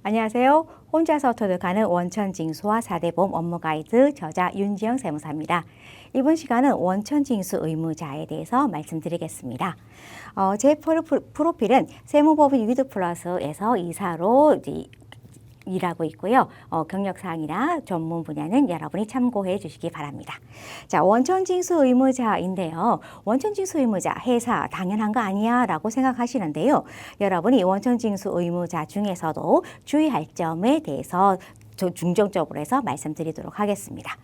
안녕하세요. 혼자서 터득하는 원천징수와 4대 보험 업무 가이드 저자 윤지영 세무사입니다. 이번 시간은 원천징수 의무자에 대해서 말씀드리겠습니다. 제 프로필은 세무법인 위드플러스에서 이사로 일하고 있고요. 경력사항이나 전문 분야는 여러분이 참고해 주시기 바랍니다. 자, 원천징수 의무자인데요. 원천징수 의무자, 회사 당연한 거 아니야 라고 생각하시는데요. 여러분이 원천징수 의무자 중에서도 주의할 점에 대해서 중점적으로 해서 말씀드리도록 하겠습니다.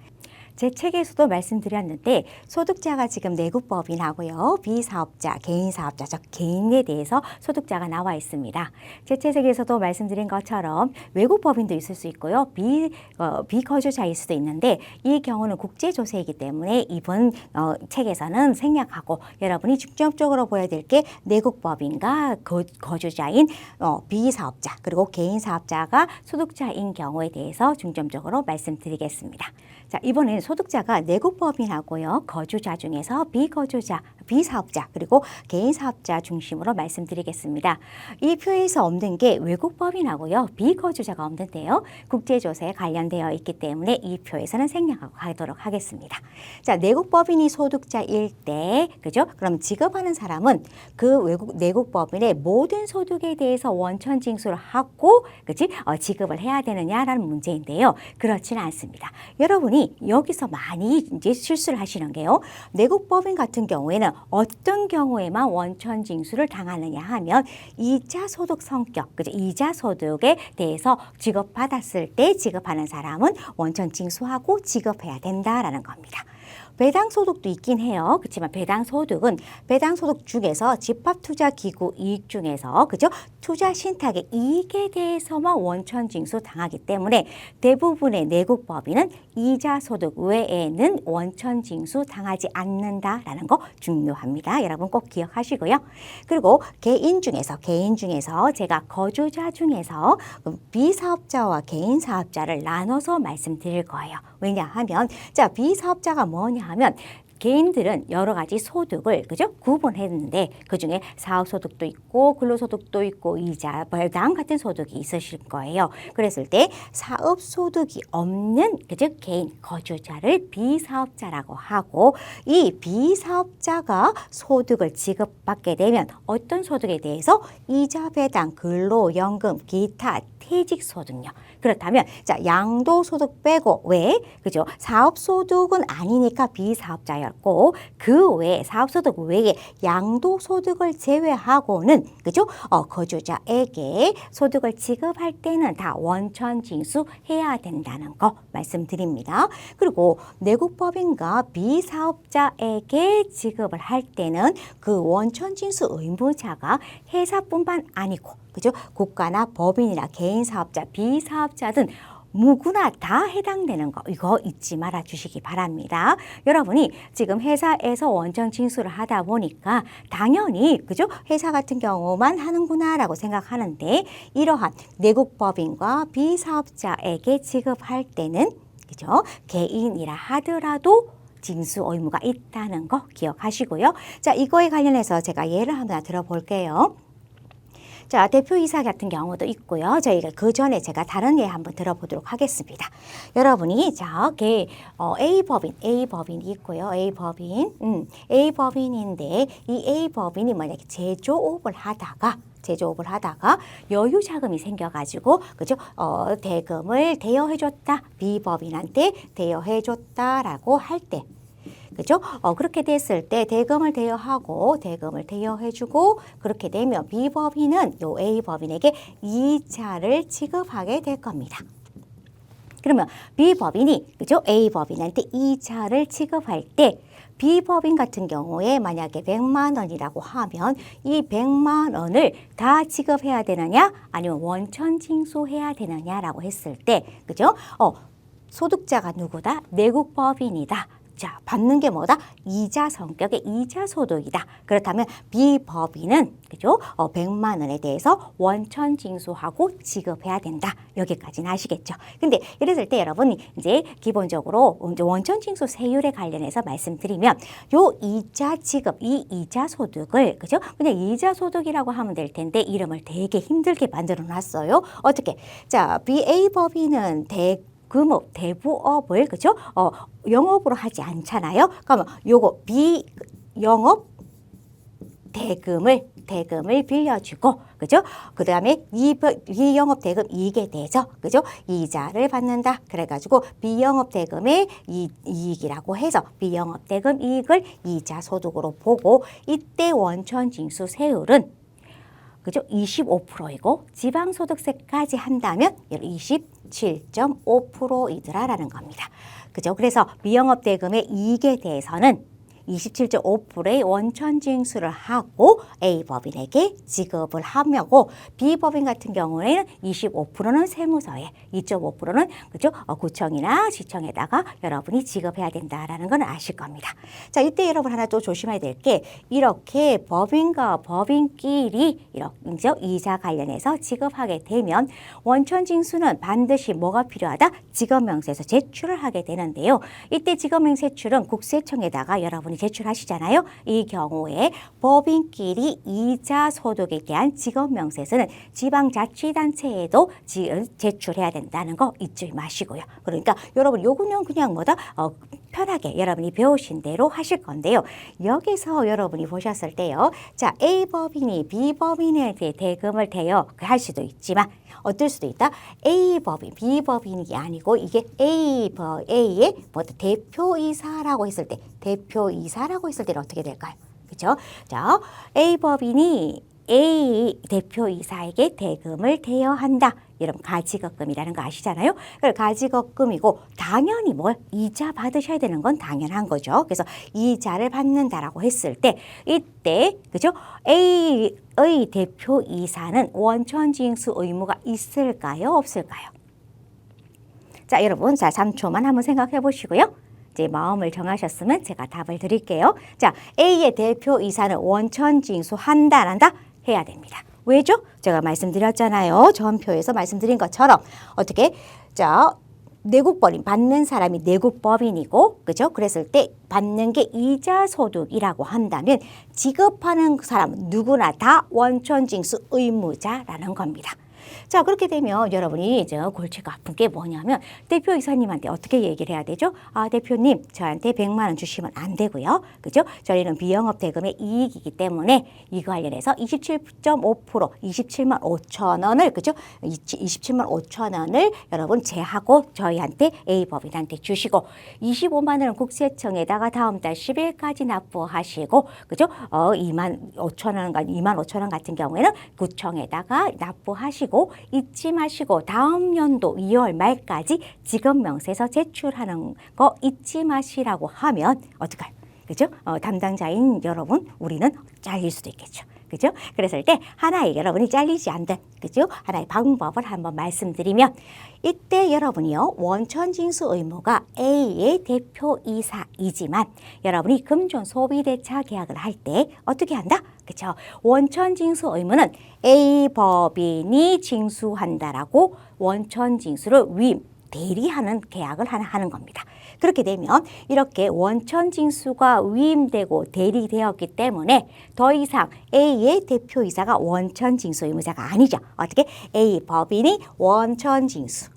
제 책에서도 말씀드렸는데 소득자가 지금 내국법인하고요. 비사업자, 개인사업자, 즉 개인에 대해서 소득자가 나와 있습니다. 제 책에서도 말씀드린 것처럼 외국법인도 있을 수 있고요. 비거주자일 수도 있는데 이 경우는 국제조세이기 때문에 이번 책에서는 생략하고 여러분이 중점적으로 보여드릴 게 내국법인과 거주자인 비사업자 그리고 개인사업자가 소득자인 경우에 대해서 중점적으로 말씀드리겠습니다. 자, 이번에는 소득자가 내국법인하고요. 거주자 중에서 비거주자, 비사업자 그리고 개인사업자 중심으로 말씀드리겠습니다. 이 표에서 없는 게 외국법인하고요. 비거주자가 없는데요. 국제조세에 관련되어 있기 때문에 이 표에서는 생략하고 가도록 하겠습니다. 자, 내국법인이 소득자일 때, 그죠? 그럼 지급하는 사람은 그 내국법인의 모든 소득에 대해서 원천징수를 하고, 그치? 지급을 해야 되느냐라는 문제인데요. 그렇지는 않습니다. 여러분이 여기서 많이 이제 실수를 하시는 게요. 내국법인 같은 경우에는 어떤 경우에만 원천징수를 당하느냐 하면 이자 소득 성격, 그죠? 이자 소득에 대해서 지급받았을 때 지급하는 사람은 원천징수하고 지급해야 된다라는 겁니다. 배당소득도 있긴 해요. 그렇지만 배당소득은 배당소득 중에서 집합투자기구 이익 중에서 그죠? 투자신탁의 이익에 대해서만 원천징수 당하기 때문에 대부분의 내국법인은 이자소득 외에는 원천징수 당하지 않는다라는 거 중요합니다. 여러분 꼭 기억하시고요. 그리고 개인 중에서 제가 거주자 중에서 비사업자와 개인사업자를 나눠서 말씀드릴 거예요. 왜냐하면 자, 비사업자가 뭐냐 하면 개인들은 여러 가지 소득을 그죠? 구분했는데 그중에 사업소득도 있고 근로소득도 있고 이자, 배당 같은 소득이 있으실 거예요. 그랬을 때 사업소득이 없는 그죠? 개인 거주자를 비사업자라고 하고 이 비사업자가 소득을 지급받게 되면 어떤 소득에 대해서 이자, 배당, 근로연금, 기타, 퇴직소득요. 그렇다면 자, 양도소득 빼고 왜? 그죠? 사업소득은 아니니까 비사업자였고 그 외에 사업소득 외에 양도소득을 제외하고는 그죠? 거주자에게 소득을 지급할 때는 다 원천징수해야 된다는 거 말씀드립니다. 그리고 내국법인과 비사업자에게 지급을 할 때는 그 원천징수 의무자가 회사뿐만 아니고 그죠? 국가나 법인이나 개인사업자, 비사업자든 누구나 다 해당되는 거 이거 잊지 말아 주시기 바랍니다. 여러분이 지금 회사에서 원천징수를 하다 보니까 당연히 그죠? 회사 같은 경우만 하는구나라고 생각하는데 이러한 내국법인과 비사업자에게 지급할 때는 그죠? 개인이라 하더라도 징수 의무가 있다는 거 기억하시고요. 자, 이거에 관련해서 제가 예를 하나 들어볼게요. 자, 대표이사 같은 경우도 있고요. 저희가 그 전에 제가 다른 예 한번 들어보도록 하겠습니다. 여러분이 자, A법인이 있고요. A법인인데 이 A법인이 만약에 제조업을 하다가 여유 자금이 생겨가지고 그죠? 대금을 대여해줬다. B법인한테 대여해줬다라고 할 때. 그죠? 그렇게 됐을 때 대금을 대여해주고 그렇게 되면 B법인은 요 A법인에게 이자를 지급하게 될 겁니다. 그러면 B법인이 그죠? A법인한테 이자를 지급할 때 B법인 같은 경우에 만약에 100만 원이라고 하면 이 100만 원을 다 지급해야 되느냐 아니면 원천징수해야 되느냐라고 했을 때 그죠? 소득자가 누구다? 내국법인이다. 자, 받는 게 뭐다? 이자 성격의 이자 소득이다. 그렇다면 B법인은 그죠? 100만 원에 대해서 원천 징수하고 지급해야 된다. 여기까지는 아시겠죠? 근데 이랬을 때 여러분이 이제 기본적으로 이제 원천 징수 세율에 관련해서 말씀드리면 요 이자 지급, 이 이자 소득을 그죠? 그냥 이자 소득이라고 하면 될 텐데 이름을 되게 힘들게 만들어 놨어요. 어떻게? 자, BA법인은 대금업, 대부업을 그죠? 영업으로 하지 않잖아요. 그러면 요거 비영업 대금을 빌려주고, 그죠? 그 다음에 비영업 대금 이익에 대해서, 그죠? 이자를 받는다. 그래가지고 비영업 대금의 이익이라고 해서 비영업 대금 이익을 이자 소득으로 보고, 이때 원천 징수 세율은 그죠? 25%이고 지방소득세까지 한다면 27.5%이더라라는 겁니다. 그죠? 그래서 비영업 대금의 이익에 대해서는 27.5%의 원천 징수를 하고 A법인에게 지급을 하며고 B법인 같은 경우에는 25%는 세무서에 2.5%는 그죠? 구청이나 시청에다가 여러분이 지급해야 된다라는 건 아실 겁니다. 자, 이때 여러분 하나 또 조심해야 될 게 이렇게 법인과 법인끼리 이렇게 이자 관련해서 지급하게 되면 원천 징수는 반드시 뭐가 필요하다? 직업명세서 제출을 하게 되는데요. 이때 직업명세출은 국세청에다가 여러분 제출하시잖아요. 이 경우에 법인끼리 이자 소득에 대한 직업명세서는 지방자치단체에도 제출해야 된다는 거 잊지 마시고요. 그러니까 여러분 요거는 그냥 뭐다? 편하게 여러분이 배우신 대로 하실 건데요. 여기서 여러분이 보셨을 때요. 자, A법인이 B법인에게 대금을 대여할 수도 있지만 어떨 수도 있다? A법인, B법인이 아니고 이게 A의 대표이사라고 했을 때 때는 어떻게 될까요? 그죠? 자, A법인이 A 대표이사에게 대금을 대여한다. 이런 가지거금이라는 거 아시잖아요. 그걸 가지거금이고 당연히 뭘 이자 받으셔야 되는 건 당연한 거죠. 그래서 이자를 받는다라고 했을 때 이때 그죠? A의 대표이사는 원천징수 의무가 있을까요? 없을까요? 자, 여러분, 자 3초만 한번 생각해 보시고요. 이제 마음을 정하셨으면 제가 답을 드릴게요. 자, A의 대표이사는 원천징수 한다, 안 한다? 해야 됩니다. 왜죠? 제가 말씀드렸잖아요. 전표에서 말씀드린 것처럼 어떻게? 자, 내국법인 받는 사람이 내국법인이고, 그죠? 그랬을 때 받는 게 이자 소득이라고 한다면 지급하는 사람은 누구나 다 원천징수 의무자라는 겁니다. 자, 그렇게 되면 여러분이 이제 골치가 아픈 게 뭐냐면 대표이사님한테 어떻게 얘기를 해야 되죠? 아, 대표님, 저한테 100만 원 주시면 안 되고요. 그죠? 저희는 비영업 대금의 이익이기 때문에 이거 관련해서 27.5%, 27만 5천 원을, 그죠? 27만 5천 원을 여러분 제하고 저희한테 A법인한테 주시고 25만 원은 국세청에다가 다음 달 10일까지 납부하시고, 그죠? 2만 5천 원 같은 경우에는 구청에다가 납부하시고 잊지 마시고 다음 연도 2월 말까지 직업명세서 제출하는 거 잊지 마시라고 하면 어떡할까요? 그죠? 담당자인 여러분, 우리는 잘릴 수도 있겠죠. 그죠? 그랬을 때 하나의 여러분이 잘리지 않는 그죠? 하나의 방법을 한번 말씀드리면 이때 여러분이요 원천징수 의무가 A의 대표이사이지만 여러분이 금전 소비대차 계약을 할 때 어떻게 한다? 그죠? 원천징수 의무는 A법인이 징수한다라고 원천징수를 대리하는 계약을 하는 겁니다. 그렇게 되면 이렇게 원천징수가 위임되고 대리되었기 때문에 더 이상 A의 대표이사가 원천징수 의무자가 아니죠. 어떻게? A법인이 원천징수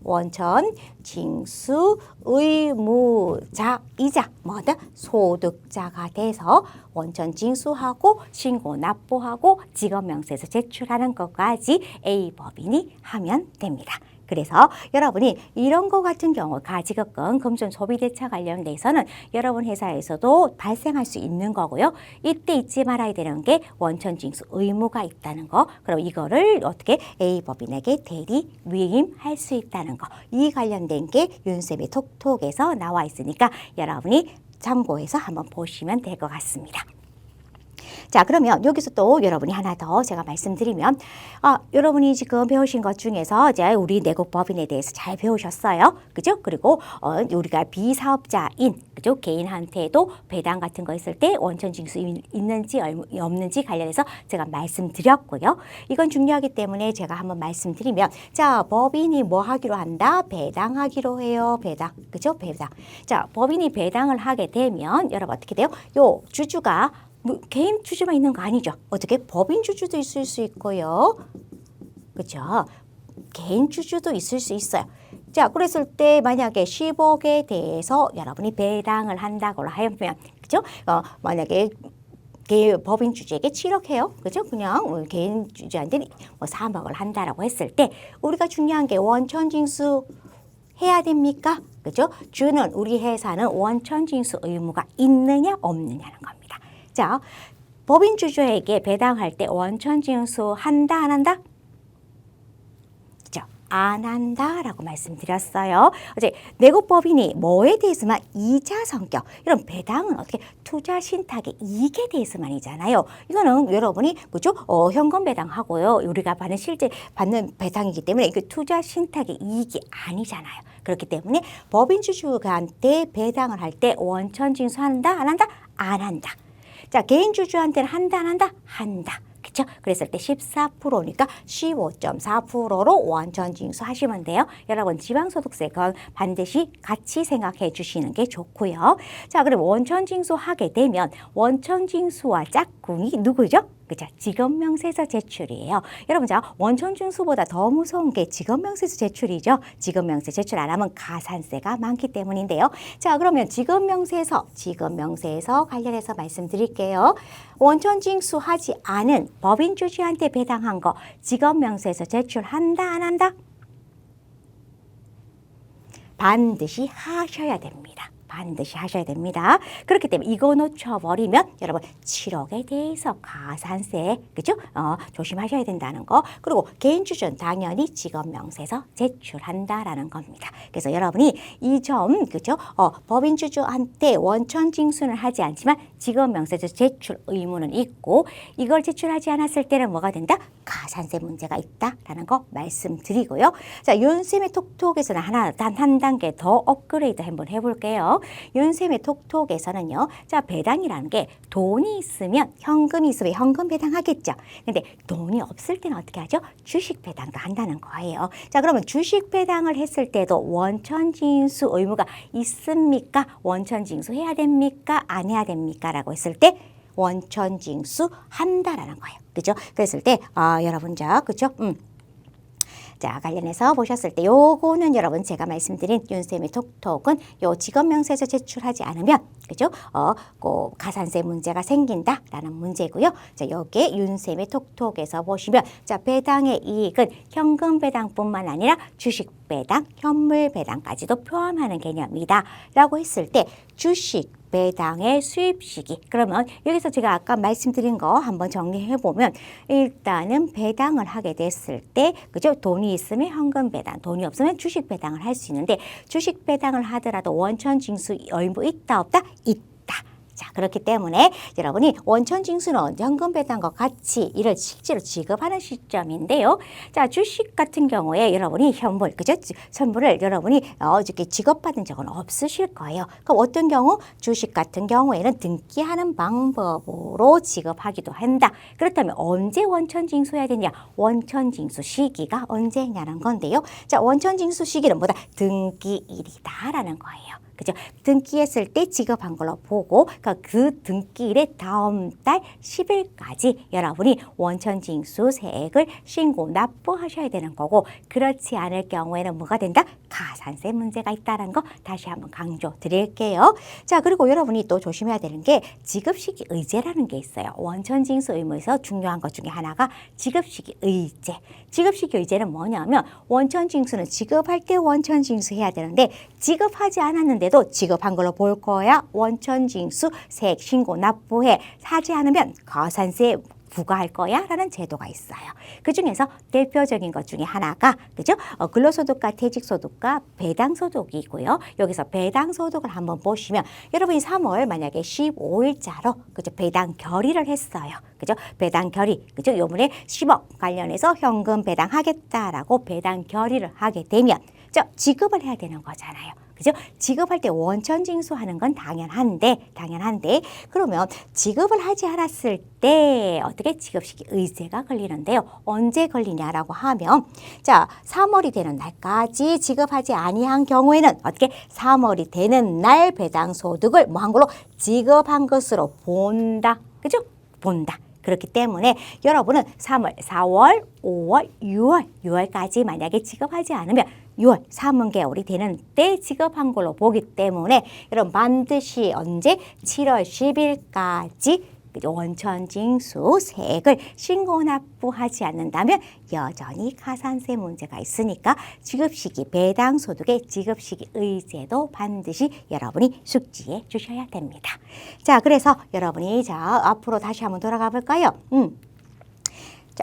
의무자이자 뭐다? 소득자가 돼서 원천징수하고 신고 납부하고 직업명세서 제출하는 것까지 A법인이 하면 됩니다. 그래서 여러분이 이런 거 같은 경우 가지급금, 금전 소비대차 관련돼서는 여러분 회사에서도 발생할 수 있는 거고요. 이때 잊지 말아야 되는 게 원천징수 의무가 있다는 거. 그럼 이거를 어떻게 A법인에게 대리 위임할 수 있다는 거. 이 관련된 게 윤쌤의 톡톡에서 나와 있으니까 여러분이 참고해서 한번 보시면 될 것 같습니다. 자, 그러면 여기서 또 여러분이 하나 더 제가 말씀드리면 여러분이 지금 배우신 것 중에서 이제 우리 내국법인에 대해서 잘 배우셨어요. 그죠? 그리고 우리가 비사업자인 그죠? 개인한테도 배당 같은 거 있을 때 원천징수 있는지 없는지 관련해서 제가 말씀드렸고요. 이건 중요하기 때문에 제가 한번 말씀드리면 자, 법인이 뭐 하기로 한다? 배당하기로 해요. 배당. 그죠? 배당. 자, 법인이 배당을 하게 되면 여러분 어떻게 돼요? 요 주주가 개인 주주만 있는 거 아니죠. 어떻게 법인 주주도 있을 수 있고요. 그렇죠. 개인 주주도 있을 수 있어요. 자, 그랬을 때 만약에 10억에 대해서 여러분이 배당을 한다고 하면 그죠? 만약에 법인 주주에게 7억 해요. 그죠? 그냥 개인 주주한테 3억을 한다라고 했을 때 우리가 중요한 게 원천징수 해야 됩니까? 그죠? 주는 우리 회사는 원천징수 의무가 있느냐 없느냐는 겁니다. 자, 법인 주주에게 배당할 때 원천징수 한다 안 한다? 그죠? 안 한다라고 말씀드렸어요. 어제 내국법인이 뭐에 대해서만 이자 성격 이런 배당은 어떻게 투자 신탁의 이익에 대해서만이잖아요. 이거는 여러분이 그죠? 현금 배당하고요. 우리가 실제 받는 배당이기 때문에 이게 투자 신탁의 이익이 아니잖아요. 그렇기 때문에 법인 주주한테 배당을 할 때 원천징수 한다 안 한다? 안 한다. 자, 개인 주주한테는 한다 안 한다? 한다. 그렇죠? 그랬을 때 14%니까 15.4%로 원천징수 하시면 돼요. 여러분 지방소득세 그건 반드시 같이 생각해 주시는 게 좋고요. 자, 그럼 원천징수 하게 되면 원천징수와 짝꿍이 누구죠? 그죠? 직업명세서 제출이에요. 여러분, 자, 원천징수보다 더 무서운 게 직업명세서 제출이죠. 직업명세 제출 안 하면 가산세가 많기 때문인데요. 자, 그러면 직업명세서 관련해서 말씀드릴게요. 원천징수 하지 않은 법인 주주한테 배당한 거 직업명세서 제출한다 안 한다? 반드시 하셔야 됩니다. 반드시 하셔야 됩니다. 그렇기 때문에 이거 놓쳐버리면 여러분 7억에 대해서 가산세 그죠? 조심하셔야 된다는 거. 그리고 개인 주주는 당연히 직업명세서 제출한다라는 겁니다. 그래서 여러분이 이 점 그죠? 법인 주주한테 원천징수는 하지 않지만 직업명세서 제출 의무는 있고 이걸 제출하지 않았을 때는 뭐가 된다? 가산세 문제가 있다라는 거 말씀드리고요. 자, 윤쌤의 톡톡에서는 단 한 단계 더 업그레이드 한번 해볼게요. 윤쌤의 톡톡에서는요. 자, 배당이라는 게 돈이 있으면 현금이 있으면 현금 배당하겠죠. 근데 돈이 없을 때는 어떻게 하죠? 주식 배당도 한다는 거예요. 자, 그러면 주식 배당을 했을 때도 원천징수 의무가 있습니까? 원천징수 해야 됩니까? 안 해야 됩니까? 라고 했을 때 원천징수 한다라는 거예요. 그죠? 그랬을 때 여러분 자, 그죠? 자, 관련해서 보셨을 때 요거는 여러분 제가 말씀드린 윤쌤의 톡톡은 요 직업명세서 제출하지 않으면 그죠? 가산세 문제가 생긴다라는 문제고요. 자, 여기에 윤쌤의 톡톡에서 보시면 자, 배당의 이익은 현금 배당뿐만 아니라 주식 배당, 현물 배당까지도 포함하는 개념이다 라고 했을 때 주식 배당의 수입 시기. 그러면 여기서 제가 아까 말씀드린 거 한번 정리해 보면 일단은 배당을 하게 됐을 때 그죠? 돈이 있으면 현금 배당, 돈이 없으면 주식 배당을 할 수 있는데 주식 배당을 하더라도 원천징수 의무 있다 없다? 있다. 자, 그렇기 때문에 여러분이 원천징수는 현금 배당과 같이 이를 실제로 지급하는 시점인데요. 자, 주식 같은 경우에 여러분이 현물, 그죠? 선물을 여러분이 이렇게 지급받은 적은 없으실 거예요. 그럼 어떤 경우? 주식 같은 경우에는 등기하는 방법으로 지급하기도 한다. 그렇다면 언제 원천징수해야 되냐? 원천징수 시기가 언제냐는 건데요. 자, 원천징수 시기는 뭐다? 등기일이다라는 거예요. 그죠? 등기했을 때 지급한 걸로 보고 그 등기일의 다음 달 10일까지 여러분이 원천징수 세액을 신고 납부하셔야 되는 거고 그렇지 않을 경우에는 뭐가 된다? 가산세 문제가 있다는 거 다시 한번 강조 드릴게요. 자, 그리고 여러분이 또 조심해야 되는 게 지급시기 의제라는 게 있어요. 원천징수 의무에서 중요한 것 중에 하나가 지급시기 의제. 지급시기 의제는 뭐냐면 원천징수는 지급할 때 원천징수 해야 되는데 지급하지 않았는데도 지급한 걸로 볼 거야. 원천징수 세액 신고 납부해. 하지 않으면 가산세 부과할 거야 라는 제도가 있어요. 그 중에서 대표적인 것 중에 하나가 그죠? 근로소득과 퇴직소득과 배당소득이고요. 여기서 배당소득을 한번 보시면 여러분이 3월 만약에 15일자로 그죠? 배당 결의를 했어요. 그죠? 배당 결의. 그죠? 요번에 10억 관련해서 현금 배당하겠다라고 배당 결의를 하게 되면 지급을 해야 되는 거잖아요. 그죠? 지급할 때 원천징수하는 건 당연한데 그러면 지급을 하지 않았을 때 어떻게 지급시키 의제가 걸리는데요. 언제 걸리냐라고 하면 3월이 되는 날까지 지급하지 아니한 경우에는 어떻게 3월이 되는 날 배당소득을 뭐 한 걸로 지급한 것으로 본다. 그죠? 본다. 그렇기 때문에 여러분은 3월, 4월, 5월, 6월까지 만약에 지급하지 않으면 6월 3분개월이 되는 때 지급한 걸로 보기 때문에 여러분 반드시 언제 7월 10일까지 원천징수 세액을 신고 납부하지 않는다면 여전히 가산세 문제가 있으니까 지급시기 배당소득의 지급시기 의제도 반드시 여러분이 숙지해 주셔야 됩니다. 그래서 여러분이 앞으로 다시 한번 돌아가 볼까요?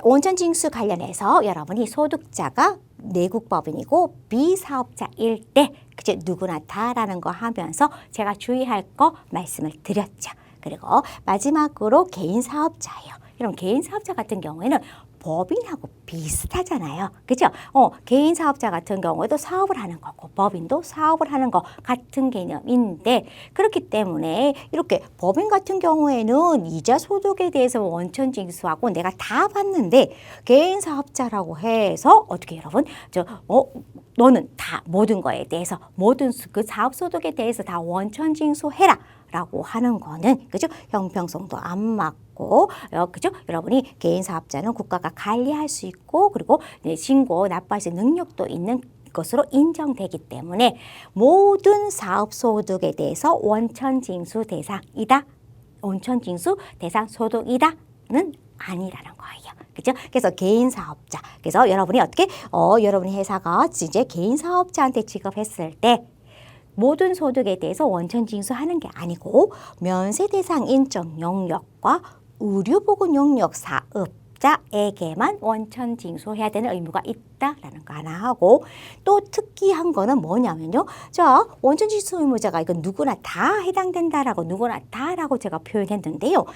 원천징수 관련해서 여러분이 소득자가 내국법인이고 비사업자일 때 그죠? 누구나 다라는 거 하면서 제가 주의할 거 말씀을 드렸죠. 그리고 마지막으로 개인사업자예요. 이런 개인사업자 같은 경우에는 법인하고 비슷하잖아요. 그죠? 개인사업자 같은 경우에도 사업을 하는 거고 법인도 사업을 하는 거 같은 개념인데 그렇기 때문에 이렇게 법인 같은 경우에는 이자 소득에 대해서 원천징수하고 내가 다 받는데 개인사업자라고 해서 어떻게 여러분 너는 다 모든 거에 대해서 모든 그 사업소득에 대해서 다 원천징수해라 라고 하는 거는 그죠? 형평성도 안 맞고 그죠? 여러분이 개인 사업자는 국가가 관리할 수 있고 그리고 신고 납부할 수 있는 능력도 있는 것으로 인정되기 때문에 모든 사업 소득에 대해서 원천징수 대상이다. 원천징수 대상 소득이다는 아니라는 거예요. 그죠? 그래서 개인 사업자. 그래서 여러분이 어떻게 여러분의 회사가 이제 개인 사업자한테 지급했을 때 모든 소득에 대해서 원천징수하는 게 아니고 면세 대상 인적 영역과 의료보건 영역 사업자에게만 원천징수해야 되는 의무가 있다라는 거 하나 하고 또 특이한 거는 뭐냐면요. 원천징수 의무자가 이건 누구나 다 해당된다라고 누구나 다라고 제가 표현했는데요.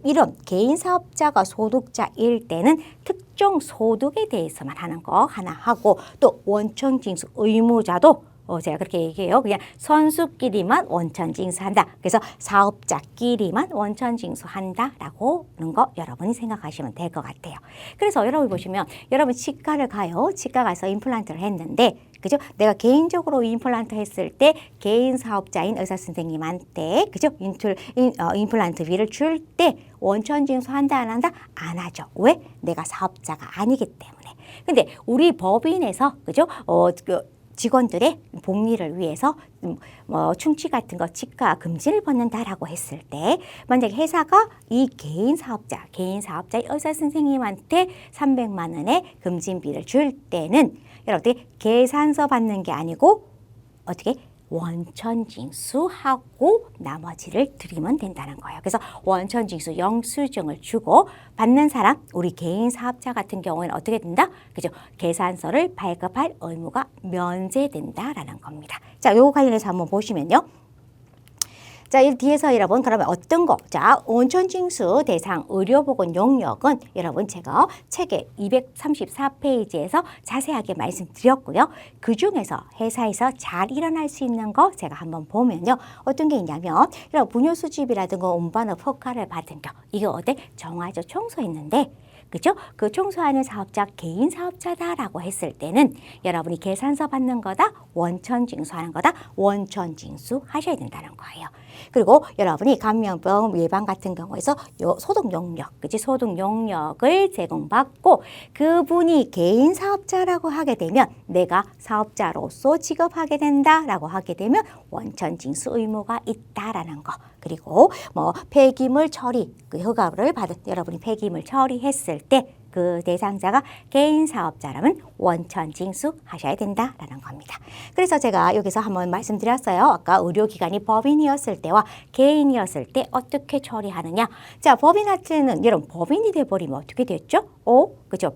이런 개인 사업자가 소득자일 때는 특정 소득에 대해서만 하는 거 하나 하고 또 원천징수 의무자도 제가 그렇게 얘기해요. 그냥 선수끼리만 원천징수한다. 그래서 사업자끼리만 원천징수한다라고 하는 거 여러분이 생각하시면 될 것 같아요. 그래서 여러분 보시면 여러분 치과를 가요. 치과 가서 임플란트를 했는데 그죠? 내가 개인적으로 임플란트 했을 때 개인 사업자인 의사 선생님한테 그죠? 임플란트비를 줄 때 원천징수한다 안 한다? 안 하죠. 왜? 내가 사업자가 아니기 때문에. 근데 우리 법인에서 그죠? 직원들의 복리를 위해서 충치 같은 거 치과 금지를 받는다라고 했을 때 만약에 회사가 이 개인 사업자의 의사 선생님한테 300만 원의 금진비를 줄 때는 여러분들이 계산서 받는 게 아니고 어떻게 원천징수하고 나머지를 드리면 된다는 거예요. 그래서 원천징수 영수증을 주고 받는 사람, 우리 개인 사업자 같은 경우에는 어떻게 된다? 그죠? 계산서를 발급할 의무가 면제된다라는 겁니다. 요거 관련해서 한번 보시면요. 이 뒤에서 여러분 그러면 어떤 거? 원천징수 대상 의료보건 영역은 여러분 제가 책의 234페이지에서 자세하게 말씀드렸고요. 그 중에서 회사에서 잘 일어날 수 있는 거 제가 한번 보면요. 어떤 게 있냐면 이런 분유수집이라든가 운반업 허가를 받은 거 이게 어때? 정화조 청소했는데 그죠? 그 청소하는 사업자 개인 사업자다라고 했을 때는 여러분이 계산서 받는 거다, 원천징수하는 거다, 원천징수 하셔야 된다는 거예요. 그리고 여러분이 감염병 예방 같은 경우에서 소득 용역, 그치? 소득 용역을 제공받고 그분이 개인 사업자라고 하게 되면 내가 사업자로서 지급하게 된다라고 하게 되면 원천징수 의무가 있다라는 거. 그리고 폐기물 처리 그 허가를 받은 여러분이 폐기물 처리했을 때 그 대상자가 개인 사업자라면 원천 징수하셔야 된다라는 겁니다. 그래서 제가 여기서 한번 말씀드렸어요. 아까 의료기관이 법인이었을 때와 개인이었을 때 어떻게 처리하느냐. 자, 법인 하트는 여러분 법인이 돼버리면 어떻게 됐죠? 그죠?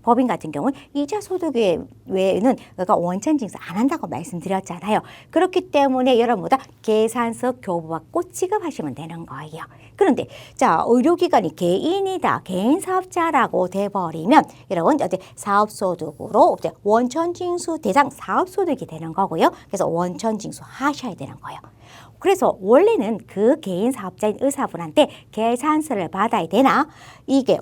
법인 같은 경우는 이자 소득 외에는 그러니까 원천 징수 안 한다고 말씀드렸잖아요. 그렇기 때문에 여러분보다 계산서 교부받고 지급하시면 되는 거예요. 그런데 자, 의료기관이 개인이다, 개인 사업자라고 돼버리면 여러분 어때 사업소득으로 원천 징수 대상 사업소득이 되는 거고요. 그래서 원천 징수 하셔야 되는 거예요. 그래서 원래는 그 개인 사업자인 의사분한테 계산서를 받아야 되나? 이게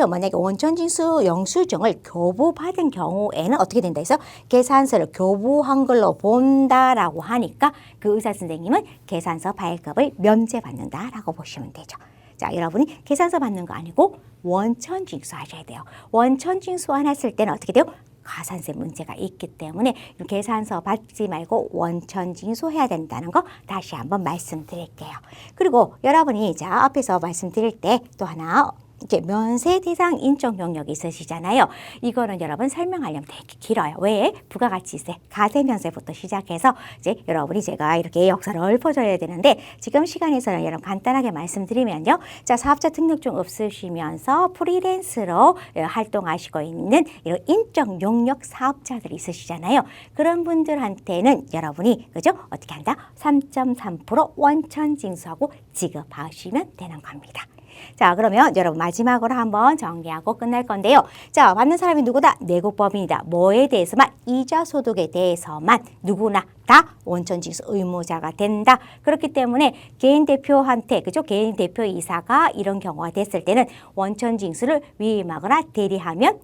만약에 원천징수 영수증을 교부받은 경우에는 어떻게 된다 해서 계산서를 교부한 걸로 본다라고 하니까 그 의사 선생님은 계산서 발급을 면제받는다라고 보시면 되죠. 자, 여러분이 계산서 받는 거 아니고 원천징수 하셔야 돼요. 원천징수 안 했을 때는 어떻게 돼요? 가산세 문제가 있기 때문에 계산서 받지 말고 원천징수해야 된다는 거 다시 한번 말씀드릴게요. 그리고 여러분이 자 앞에서 말씀드릴 때 또 하나 이제 면세 대상 인적 영역이 있으시잖아요. 이거는 여러분 설명하려면 되게 길어요. 왜? 부가가치세, 가세면세부터 시작해서 이제 여러분이 제가 이렇게 역사를 읊어줘야 되는데 지금 시간에서는 여러분 간단하게 말씀드리면요. 자, 사업자 등록증 없으시면서 프리랜서로 활동하시고 있는 이런 인적 용역 사업자들이 있으시잖아요. 그런 분들한테는 여러분이 그죠? 어떻게 한다? 3.3% 원천 징수하고 지급하시면 되는 겁니다. 자, 그러면 여러분 마지막으로 한번 정리하고 끝날 건데요. 자, 받는 사람이 누구다? 내국법인이다. 뭐에 대해서만? 이자 소득에 대해서만 누구나 다 원천징수 의무자가 된다. 그렇기 때문에 개인 대표한테 그죠? 개인 대표이사가 이런 경우가 됐을 때는 원천징수를 위임하거나 대리하면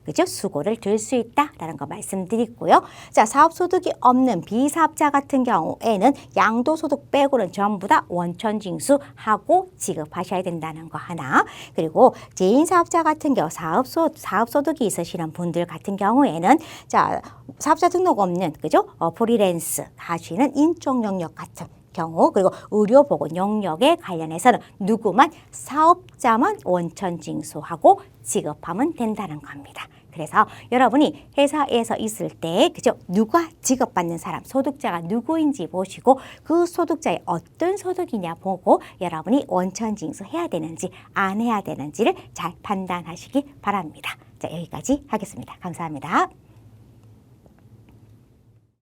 그죠? 수고를 들 수 있다라는 거 말씀드리고요. 자, 사업소득이 없는 비사업자 같은 경우에는 양도소득 빼고는 전부 다 원천징수하고 지급하셔야 된다는 거 하나. 그리고 개인사업자 같은 경우 사업소득이 있으시는 분들 같은 경우에는 자, 사업자 등록 없는 그죠? 프리랜서 하시는 인적 영역 같은 경우 그리고 의료보건 영역에 관련해서는 누구만 사업자만 원천징수하고 지급하면 된다는 겁니다. 그래서 여러분이 회사에서 있을 때 그죠? 누가 지급받는 사람, 소득자가 누구인지 보시고 그 소득자의 어떤 소득이냐 보고 여러분이 원천징수 해야 되는지 안 해야 되는지를 잘 판단하시기 바랍니다. 자, 여기까지 하겠습니다. 감사합니다.